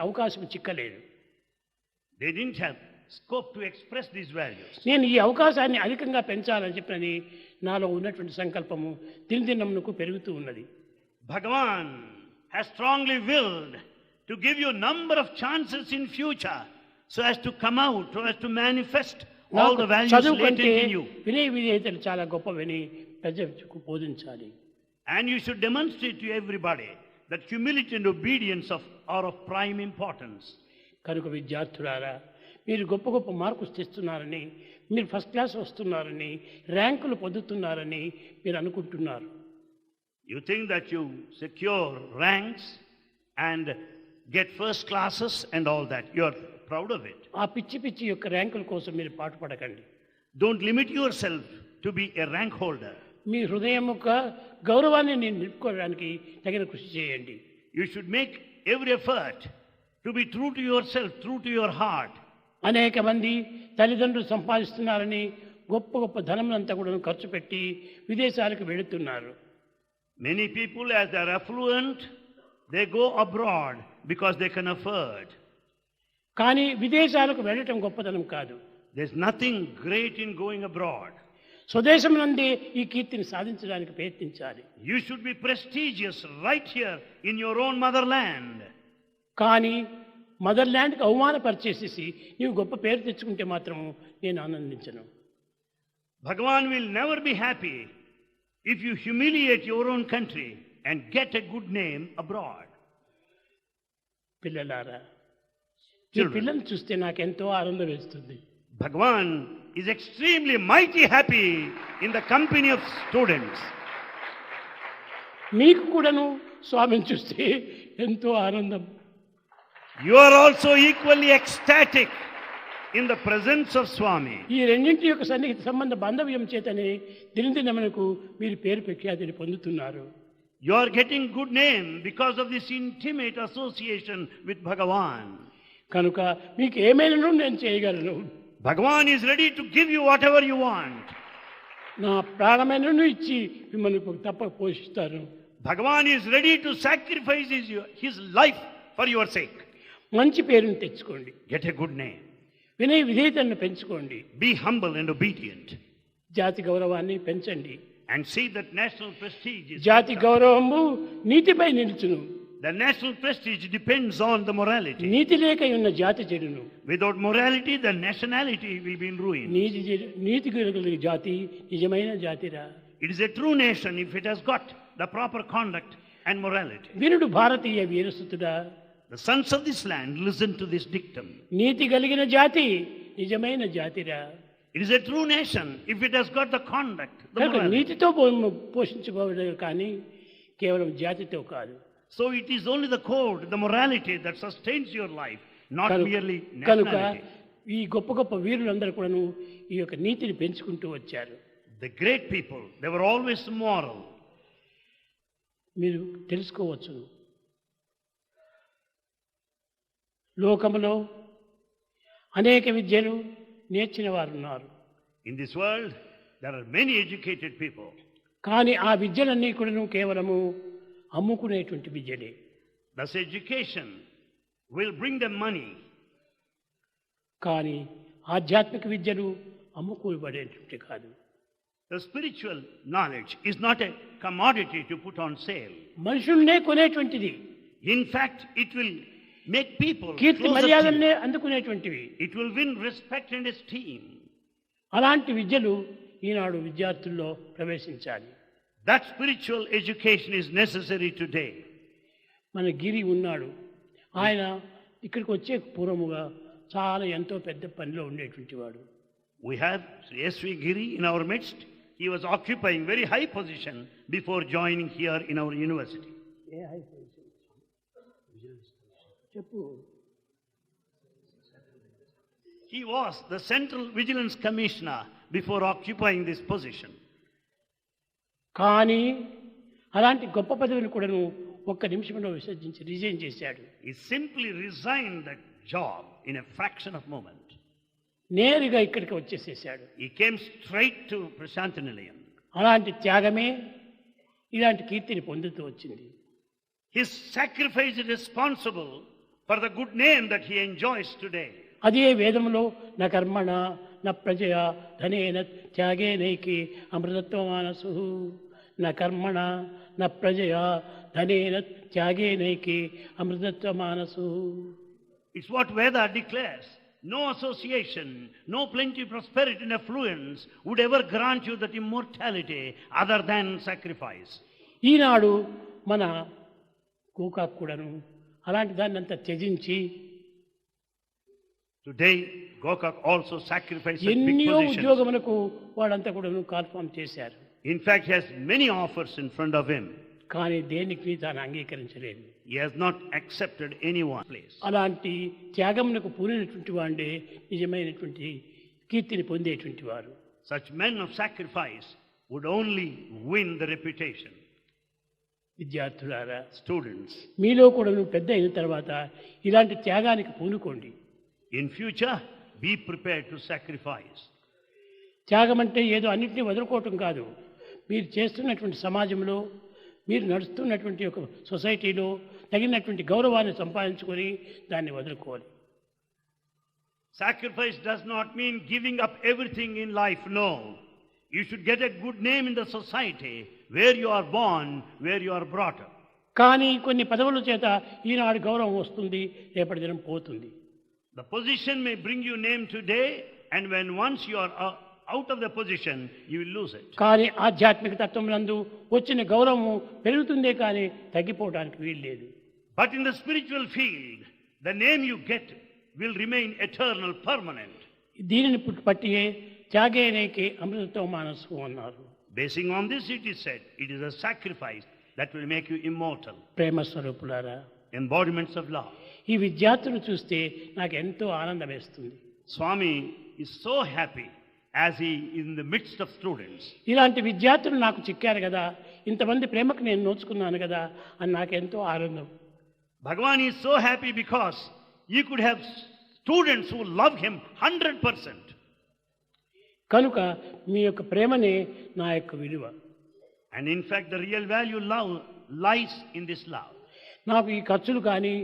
అవకాశం చిక్కలేదు. They didn't have scope to express these values. నేను ఈ అవకాశాన్ని అధికంగా పెంచాలని చెప్పని నాలో ఉన్నటువంటి సంకల్పము దినదినమునకు పెరుగుతూ ఉన్నది. Bhagavan has strongly willed to give you number of chances in future so as to come out, so as to manifest all the values latent in you. వినయ విధేయతలు చాలా గొప్పవని ప్రజలకు బోధించాలి. And you should demonstrate to everybody that humility and obedience are of prime importance. కనుక విద్యార్థులారా, మీరు గొప్ప గొప్ప మార్కులు తెస్తున్నారని, మీరు ఫస్ట్ క్లాస్ వస్తున్నారని, ర్యాంకులు పొందుతున్నారని మీరు అనుకుంటున్నారు. You think that you secure ranks and get first classes and all that. You are proud of it. ఆ పిచ్చి పిచ్చి యొక్క ర్యాంకుల కోసం మీరు పాటుపడకండి. Don't limit yourself to be a rank holder. మీ హృదయం యొక్క గౌరవాన్ని నిలుపుకోవడానికి తగిన కృషి చేయండి. You should make every effort to be true to yourself, true to your heart. అనేక మంది తల్లిదండ్రులు సంపాదిస్తున్నారని గొప్ప గొప్ప ధనమునంతా కూడా ఖర్చు పెట్టి విదేశాలకు వెళుతున్నారు. Many people, as they are affluent, they go abroad because they can afford. కానీ విదేశాలకు వెళ్ళటం గొప్పతనం కాదు. There's nothing great in going abroad. స్వదేశం నందే ఈ కీర్తిని సాధించడానికి ప్రయత్నించాలి. You should be prestigious right here in your own motherland. కానీ మదర్లాండ్కి అవమానపరిచేసేసి నీవు గొప్ప పేరు తెచ్చుకుంటే మాత్రం నేను ఆనందించను. Bhagavan will never be happy if you humiliate your own country and get a good name abroad. పిల్లలారా, ఈ పిల్లల్ని చూస్తే నాకెంతో ఆనందం వేస్తుంది. Bhagavan is extremely mighty happy in the company of students. మీకు కూడాను స్వామిని చూస్తే ఎంతో ఆనందం. You are also equally ecstatic in the presence of Swami. ఈ రెండింటి యొక్క సన్నిహిత సంబంధ బాంధవ్యం చేతనే దినదినమునకు మీరు పేరు ప్రఖ్యాతిని పొందుతున్నారు. You are getting good name because of this intimate association with Bhagavan. కనుక మీకు ఏమైనా నేను చేయగలను. Bhagavan is ready to give you whatever you want. నా ప్రాణమైనను ఇచ్చి మిమ్మల్ని తప్పక పోషిస్తాను. Bhagavan is ready to sacrifice his life for your sake. మంచి పేరుని తెచ్చుకోండి. Get a good name. వినయ విధేయతను పెంచుకోండి. Be humble and obedient. జాతి గౌరవాన్ని పెంచండి. And see that national prestige is... జాతి గౌరవము నీతిపై నిలుచును. The national prestige depends on the morality. నీతి లేక ఉన్న జాతి చెడును. Without morality, the nationality will be in ruin. నీతి కలిగిన జాతి నిజమైన జాతిరా. It is a true nation if it has got the proper conduct and morality. Veerudu Bharatiya వీరసుతుడా. The sons of this land listen to this dictum. నీతి కలిగిన జాతి నిజమైన జాతిరా. It is a true nation if it has got the conduct, the morality. నీతితో పోషించబడదు కానీ కేవలం జాతితో కాదు. So it is only the code, the morality that sustains your life, not merely కనుక nationality. ఈ గొప్ప గొప్ప వీరులందరూ కూడాను ఈ యొక్క నీతిని పెంచుకుంటూ వచ్చారు. The great people, they were always moral. మీరు తెలుసుకోవచ్చు, లోకములో అనేక విద్యలు నేర్చిన వారు ఉన్నారు. In this world, there are many educated people. కానీ ఆ విద్యలన్నీ కూడా కేవలము అమ్ముకునేటువంటి విద్యలే. Thus education will bring them money. కానీ ఆధ్యాత్మిక విద్యలు అమ్ముకోబడేటువంటి కాదు. The spiritual knowledge is not a commodity to put on sale. మనుషుల్నే కొనేటువంటిది. In fact, it will make people Keerthi closer to మర్యాదల్నే you. అందుకునేటువంటివి. It will win respect and esteem. అలాంటి విద్యలు ఈనాడు విద్యార్థుల్లో ప్రవేశించాలి. That spiritual education is necessary today. మన గిరి ఉన్నాడు, ఆయన ఇక్కడికి వచ్చే పూర్వముగా చాలా ఎంతో పెద్ద పనిలో ఉండేటువంటి వాడు. We have S.V. Giri in our midst. He was occupying very high position before joining here in our university. A high position చెప్పు. He was the Central Vigilance Commissioner before occupying this position. కానీ అలాంటి గొప్ప పదవిని కూడాను ఒక్క నిమిషంలో విసర్జించి resign చేశాడు. He simply resigned that job in a fraction of moment. నేరుగా ఇక్కడికి వచ్చేసేసాడు. He came straight to Prasanthi Nilayam. అలాంటి త్యాగమే ఇలాంటి కీర్తిని పొందుతూ వచ్చింది. His sacrifice is responsible for the good name that he enjoys today. అదే వేదంలో న కర్మణ న ప్రజయ ధనేన త్యాగేనైకి అమృతత్వమానసు న కర్మణ న ప్రజయ ధనేన త్యాగేనైకి అమృతత్వమానసు. It's what Veda declares. No association, no plenty, prosperity and affluence would ever grant you that immortality other than sacrifice. ఈనాడు మన గోకాక్ కూడాను అలాంటి దాన్ని అంతా త్యజించి Today, Gokak also sacrifices big ఎన్నో positions. ఉద్యోగములకు వాడంతా కూడాను కాల్ఫామ్ చేశారు. In fact, he has many offers in front of him. కానీ దేనికి తాను అంగీకరించలేదు. He has not accepted anyone's place. అలాంటి త్యాగమునకు పూనినటువంటి వాడే నిజమైనటువంటి కీర్తిని పొందేటువంటి వారు. Such men of sacrifice would only win the reputation. విద్యార్థులారా, Students, మీలో కూడా పెద్ద అయిన తర్వాత ఇలాంటి త్యాగానికి పూనుకోండి. in future, be prepared to sacrifice. త్యాగం అంటే ఏదో అన్నింటినీ వదులుకోవటం కాదు. మీరు చేస్తున్నటువంటి సమాజంలో, మీరు నడుస్తున్నటువంటి ఒక సొసైటీలో తగినటువంటి గౌరవాన్ని సంపాదించుకొని దాన్ని వదులుకోవాలి. Sacrifice does not mean giving up everything in life, no. You should get a good name in the society where you are born, where you are brought up. కానీ కొన్ని పదవుల చేత ఈనాడు గౌరవం వస్తుంది, రేపటి దినం పోతుంది. The position may bring you name today, and when once you are out of the position, you will lose it. కానీ ఆధ్యాత్మిక తత్వం నందు వచ్చిన గౌరవం పెరుగుతుందే కానీ తగ్గిపోవడానికి వీలు లేదు. But in the spiritual field, the name you get will remain eternal, permanent. దీనిని పట్టియే త్యాగేనేకి అమృతత్వ మానసు అన్నారు. Basing on this, it is said, it is a sacrifice that will make you immortal. ప్రేమ స్వరూపులారా, Embodiments of love. ఈ విద్యార్థులు చూస్తే నాకు ఎంతో ఆనందం వేస్తుంది. Swami is so happy as he is in the midst of students. ఇలాంటి విద్యార్థులు నాకు చిక్కారు కదా, ఇంతమంది ప్రేమకు నేను నోచుకున్నాను కదా అని నాకు ఎంతో ఆనందం. Bhagavan is so happy because he could have students who love him 100%. కనుక మీ యొక్క ప్రేమనే నా యొక్క విలువ. And in fact, the real value love lies in this love. నాకు ఈ ఖర్చులు కానీ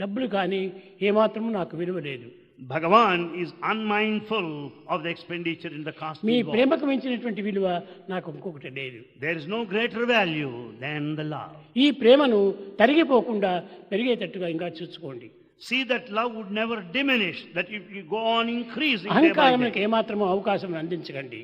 డబ్బులు కానీ ఏమాత్రము నాకు విలువ లేదు. Bhagavan is unmindful of the expenditure in the cost me involved. ప్రేమకు మించినటువంటి విలువ నాకు ఇంకొకటి లేదు. There is no greater value than the love. ఈ ప్రేమను తరిగిపోకుండా పెరిగేటట్టుగా ఇంకా చూసుకోండి. See that love would never diminish, that it will go on increasing day by అహంకారములకు day. ఏమాత్రము అవకాశం అందించకండి.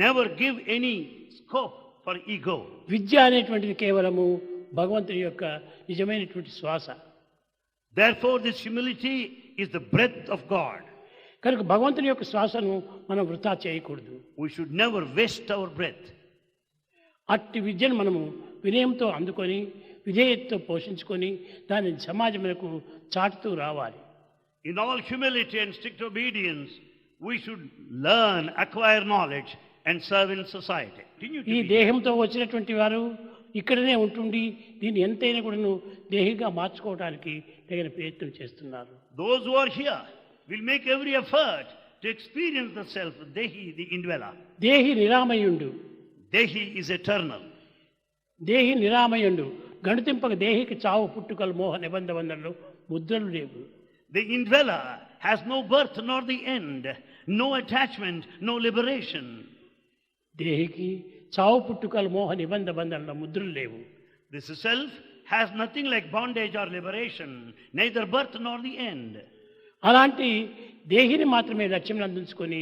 Never give any scope for ego. విద్య అనేటువంటిది కేవలము భగవంతుని యొక్క నిజమైనటువంటి శ్వాస. Therefore, this humility is the breath of God. కనుక భగవంతుని యొక్క శ్వాసను మనం వృథా చేయకూడదు. We should never waste our breath. అట్టి విద్యను మనము వినయంతో అందుకొని విధేయతతో పోషించుకొని దాన్ని సమాజములకు చాటుతూ రావాలి. In all humility and strict obedience, we should learn, acquire knowledge and serve in society. Continue to ఈ be. దేహంతో వచ్చినటువంటి వారు ఇక్కడనే ఉంటుండి దీన్ని ఎంతైనా కూడాను దేహిగా మార్చుకోవడానికి తగిన ప్రయత్నం చేస్తున్నారు. Those who are here will make every effort to experience the self, Dehi, the indweller. దేహి నిరామయుండు. Dehi is eternal. దేహి నిరామయుండు. గణితింపక దేహికి చావు పుట్టుకలు మోహ నిబంధనలు ముద్రలు లేవు. The indweller has no birth nor the end, no attachment, no liberation. దేహికి చావు పుట్టుకలు మోహ నిబంధనల ముద్రలు లేవు. This self has nothing like bondage or liberation, neither birth nor the end. అలాంటి దేహిని మాత్రమే లక్ష్యం అందించుకొని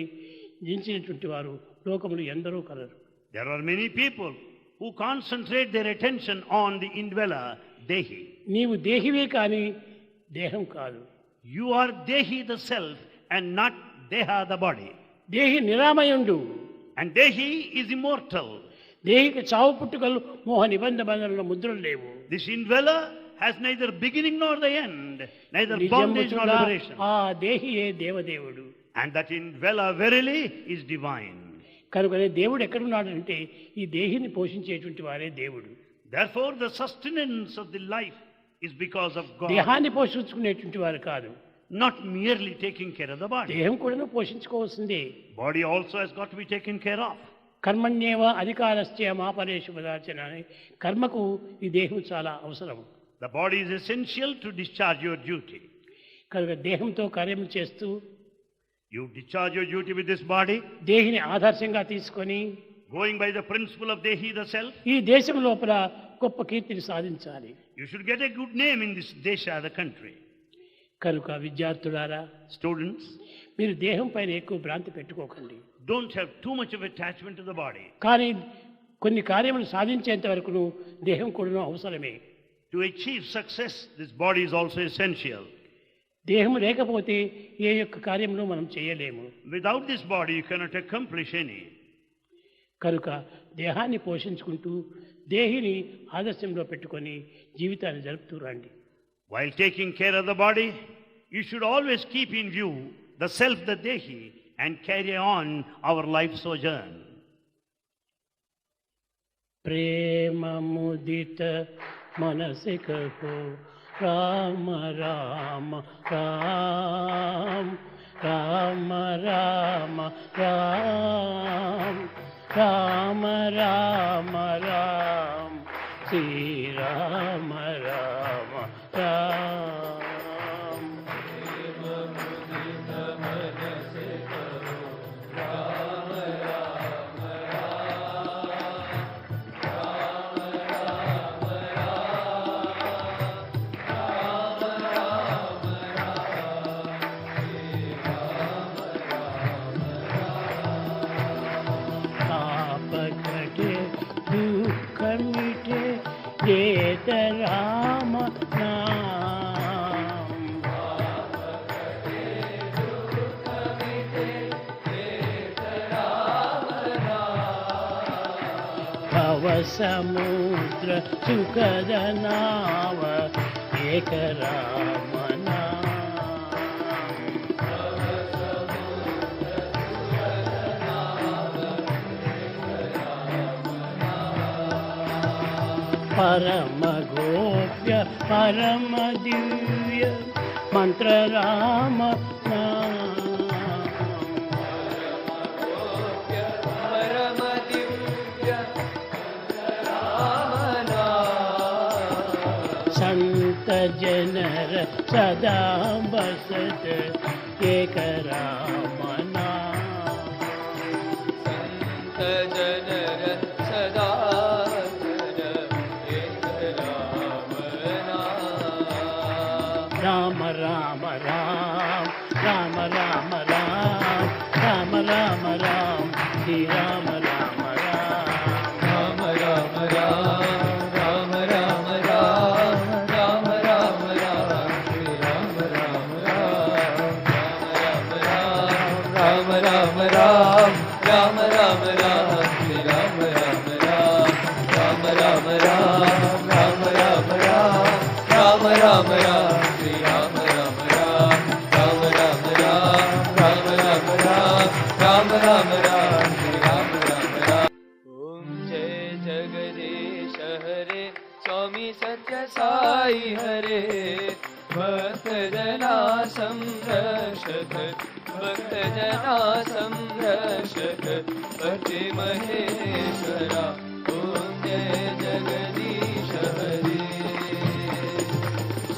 జీవించినటువంటి వారు లోకములు ఎందరో colour. There are many people who concentrate their attention on the indweller, Dehi. నీవు దేహివే కానీ దేహం కాదు. You are Dehi, the self, and not Deha, the body. దేహి నిరామయుండు. And Dehi is immortal. దేహికి చావు పుట్టుకలు మోహ నిబంధనల ముద్రలు లేవు. This indweller has neither beginning nor the end, neither నిజము bondage nor చూడా liberation. ఆ దేహియే దేవదేవుడు. And that indweller verily is divine. కనుకనే దేవుడు ఎక్కడున్నాడు అంటే ఈ దేహిని పోషించేటువంటి వారే దేవుడు. Therefore, the sustenance of the life is because of God. దేహాన్ని పోషించుకునేటువంటి వారు కాదు. Not merely taking care of the body. దేహం కూడా పోషించుకోవాల్సిందే. Body also has got to be taken care of. కర్మణ్యేవ అధికారస్య మాపరేషు Padarchana అని కర్మకు ఈ దేహం చాలా అవసరం. The body is essential to discharge your duty. కనుక దేహంతో కార్యం చేస్తూ You discharge your duty with this body, దేహిని ఆదర్శంగా తీసుకొని going by the principle of Dehi, the self. ఈ దేశం లోపల గొప్ప కీర్తిని సాధించాలి. You should get a good name in this desha, the country. కనుక విద్యార్థులారా, Students, మీరు దేహం పైన ఎక్కువ భ్రాంతి పెట్టుకోకండి. don't have too much of attachment to the body. కానీ కొన్ని కార్యములు సాధించేంత వరకును దేహం కూడా అవసరమే. To achieve success, this body is also essential. దేహం లేకపోతే ఏ యొక్క కార్యమును మనం చేయలేము. Without this body, you cannot accomplish any. కనుక దేహాన్ని పోషించుకుంటూ దేహిని ఆదర్శంలో పెట్టుకొని జీవితాన్ని జరుపుతూ రండి. While taking care of the body, you should always keep in view the self, the Dehi, and carry on our life sojourn. ప్రేమ ముదిత మనసికో రామ రామ రామ రామ రామ రామ రామ రామ రామ శ్రీరామ రామ రామ. दुख मिटे देत राम नाम, भव समुद्र सुखद नाव एक राम नाम. परम गोप्य परम दिव्य मंत्र राम नाम, परम दिव्य राम नाम. संत जनर सदा बसत एक राम नाम. संत जनर सदा राम राम राम राम राम राम राम राम राम श्री राम राम राम राम राम राम राम राम राम राम श्री राम राम राम राम राम राम राम राम राम श्री राम राम राम राम राम राम राम राम राम राम राम राम श्री राम राम राम राम राम राम राम राम राम राम राम राम श्री राम राम राम. ओम जय जगदीश हरे स्वामी सत्य साई हरे, भक्त जना संरक्षक भक्त जना संरक्षक भक्ति महेश्वरा. ओम जय जगदीश हरे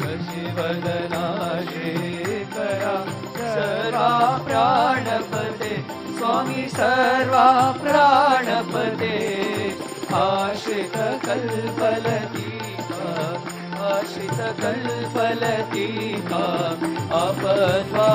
शशिवदना श्रीकरा सर्वा प्राणपते स्वामी सर्वा प्राणपते. आश्रित कल्पलतीका आश्रित कल्पलतीका आपद्वा